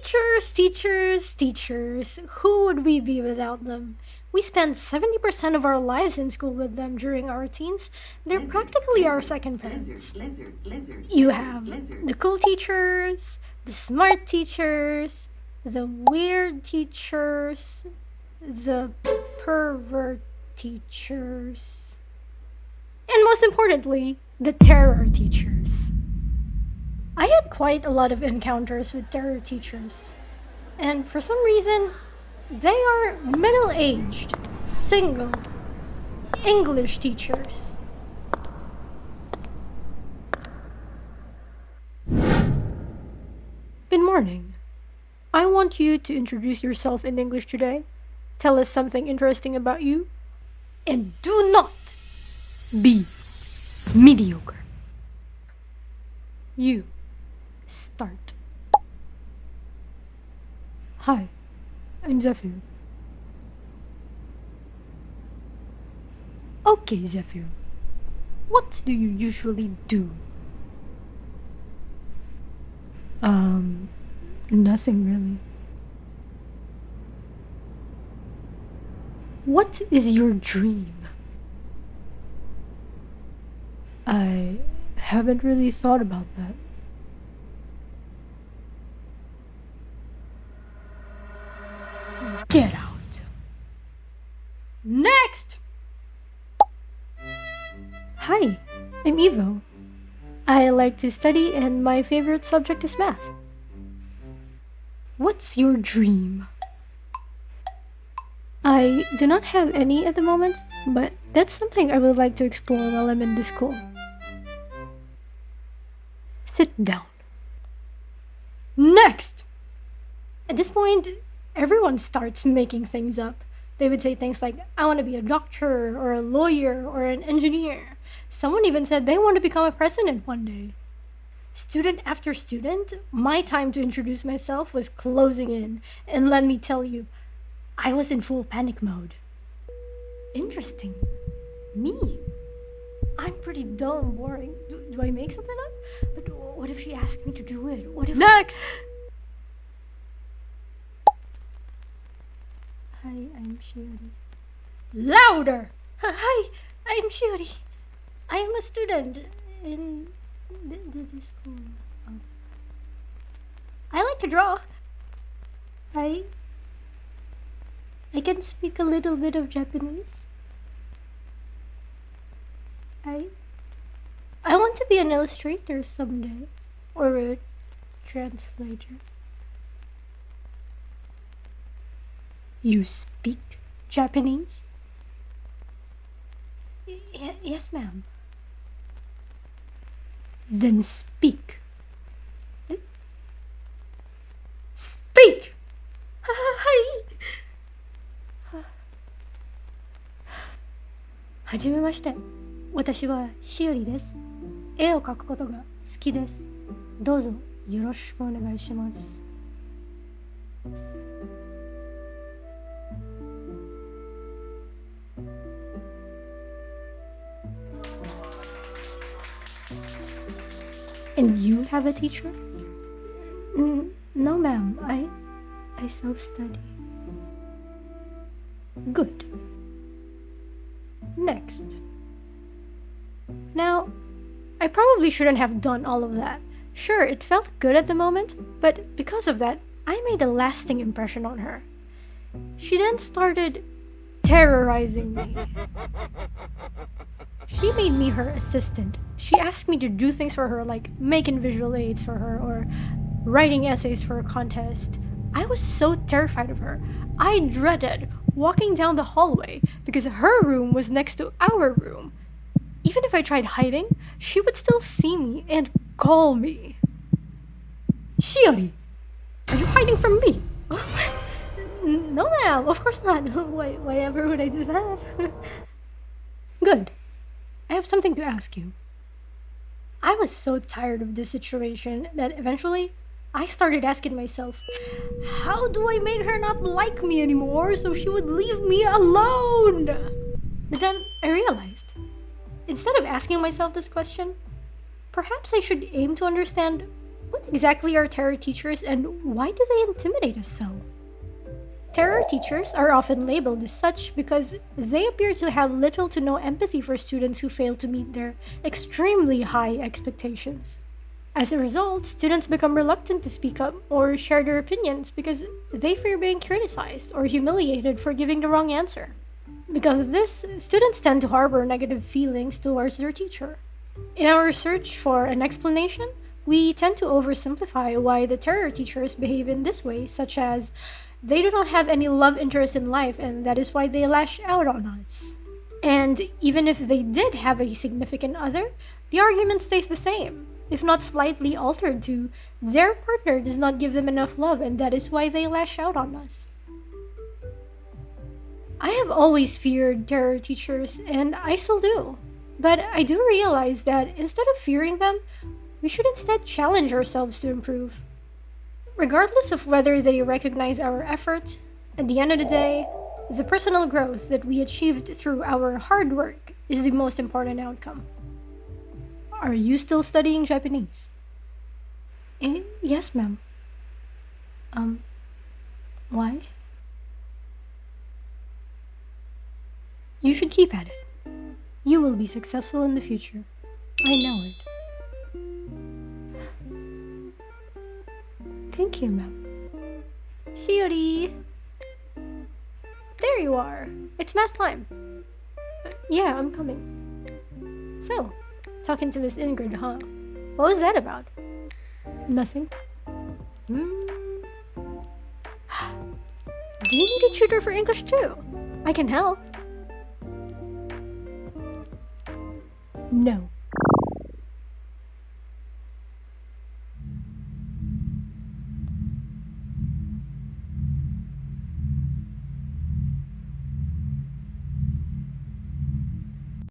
Teachers. Who would we be without them? We spend 70% of our lives in school with them during our teens. They're practically our second parents. You have the cool teachers, the smart teachers, the weird teachers, the pervert teachers, and most importantly, the terror teachers. I had quite a lot of encounters with terror teachers, and for some reason, they are middle aged, single, English teachers. Good morning. I want you to introduce yourself in English today. Tell us something interesting about you. And do not be mediocre. You start. Hi, I'm Zeph. Okay, Zeph. What do you usually do? Nothing really. What is your dream? I haven't really thought about that. Get out. Next! Hi, I'm Evo. I like to study and my favorite subject is math. What's your dream? I do not have any at the moment, but that's something I would like to explore while I'm in this school. Sit down. Next! At this point, everyone starts making things up. They would say things like, I want to be a doctor, or a lawyer, or an engineer. Someone even said they want to become a president one day. Student after student, my time to introduce myself was closing in, and let me tell you, I was in full panic mode. Interesting. Me? I'm pretty dull and boring. Do I make something up? But what if she asked me to do it? What if... Next! Hi, I'm Shiori. Louder! Hi, I'm Shiori. I am a student in this school. I like to draw. I can speak a little bit of Japanese. I want to be an illustrator someday, or a translator. You speak Japanese? Yes, ma'am. Then speak. Speak! Hi! はじめまして。私はしおりです。絵を描くことが好きです。どうぞよろしくお願いします。And you have a teacher? No, ma'am. I self-study. Good. Next. Now, I probably shouldn't have done all of that. Sure, it felt good at the moment, but because of that, I made a lasting impression on her. She then started terrorizing me. She made me her assistant. She asked me to do things for her, like making visual aids for her or writing essays for a contest. I was so terrified of her. I dreaded walking down the hallway because her room was next to our room. Even if I tried hiding, she would still see me and call me. Shiori, are you hiding from me? No, ma'am, of course not. Why ever would I do that? Good. I have something to ask you. I was so tired of this situation that eventually I started asking myself, how do I make her not like me anymore so she would leave me alone? But then I realized, instead of asking myself this question, perhaps I should aim to understand What exactly are terror teachers and why do they intimidate us so? Terror teachers are often labeled as such because they appear to have little to no empathy for students who fail to meet their extremely high expectations. As a result, students become reluctant to speak up or share their opinions because they fear being criticized or humiliated for giving the wrong answer. Because of this, students tend to harbor negative feelings towards their teacher. In our search for an explanation, we tend to oversimplify why the terror teachers behave in this way, such as they do not have any love interest in life and that is why they lash out on us. And even if they did have a significant other, the argument stays the same, if not slightly altered to their partner does not give them enough love and that is why they lash out on us. I have always feared terror teachers, and I still do. But I do realize that instead of fearing them, we should instead challenge ourselves to improve. Regardless of whether they recognize our effort, at the end of the day, the personal growth that we achieved through our hard work is the most important outcome. Are you still studying Japanese? Yes, ma'am. Um, why? You should keep at it. You will be successful in the future. I know it. Thank you, ma'am. Shiori! There you are. It's math time. Yeah, I'm coming. So, talking to Miss Ingrid, huh? What was that about? Nothing. Hmm. Do you need a tutor for English too? I can help. No.